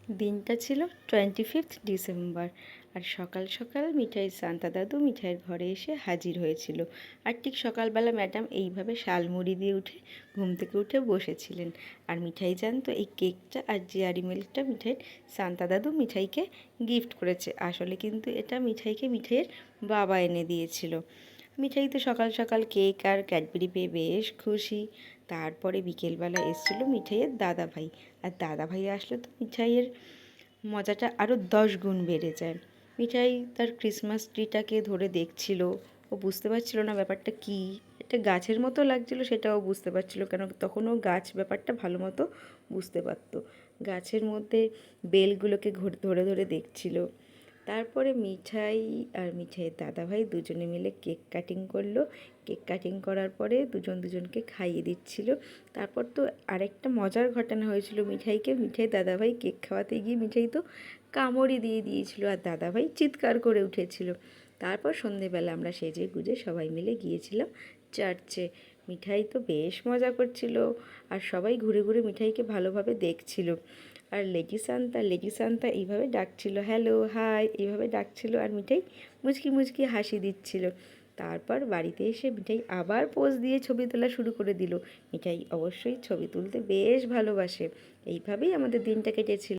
দিনটা ছিল 25th December. আর সকাল সকাল মিঠাই সান্তা দাদু মিঠাইয়ের ঘরে এসে হাজির হয়েছিল। আর ঠিক সকালবেলা ম্যাডাম এইভাবে শালমুড়ি দিয়ে উঠে ঘুম থেকে উঠে বসেছিলেন। আর মিঠাই জানতো এই কেকটা আর ডেয়ারি মিল্কটা মিঠাইয়ের সান্তা দাদু মিঠাইকে গিফট করেছে। আসলে কিন্তু এটা মিঠাইকে মিঠাইয়ের বাবা এনে দিয়েছিল। মিঠাই তো সকাল সকাল কেক আর ক্যাডবেরি পেয়ে বেশ খুশি। তারপরে বিকেলবেলা এসেছিলো মিঠাইয়ের দাদাভাই। আর দাদাভাই আসলে তো মিঠাইয়ের মজাটা আরও 10 গুণ বেড়ে যায়। মিঠাই তার ক্রিসমাস ট্রিটাকে ধরে দেখছিল। ও বুঝতে পারছিল না ব্যাপারটা কী। এটা গাছের মতো লাগছিল, সেটাও বুঝতে পারছিল, কেন তখন ও গাছ ব্যাপারটা ভালো মতো বুঝতে পারতো। গাছের মধ্যে বেলগুলোকে ধরে ধরে দেখছিল। তারপরে মিঠাই আর মিঠাইয়ের দাদাভাই দুজনে মিলে কেক কাটিং করলো। কেক কাটিং করার পরে দুজনকে খাইয়ে দিচ্ছিল। তারপর তো আরেকটা মজার ঘটনা হয়েছিল। মিঠাই দাদাভাই কেক খাওয়াতে গিয়ে মিঠাই তো কামড়ই দিয়ে দিয়েছিল, আর দাদাভাই চিৎকার করে উঠেছিল। তারপর সন্ধেবেলা আমরা সেজে গুজে সবাই মিলে গিয়েছিলাম চার্চে। মিঠাই তো বেশ মজা করছিল, আর সবাই ঘুরে ঘুরে মিঠাইকে ভালোভাবে দেখছিল। আর লেডি সান্তা এইভাবে ডাকছিল, হ্যালো হাই এইভাবে ডাকছিল, আর মিঠাই মুচকি মুচকি হাসি দিচ্ছিল। তারপর বাড়িতে এসে মিঠাই আবার পোজ দিয়ে ছবি তোলা শুরু করে দিল। মিঠাই অবশ্যই ছবি তুলতে বেশ ভালোবাসে। এইভাবেই আমাদের দিনটা কেটেছিল।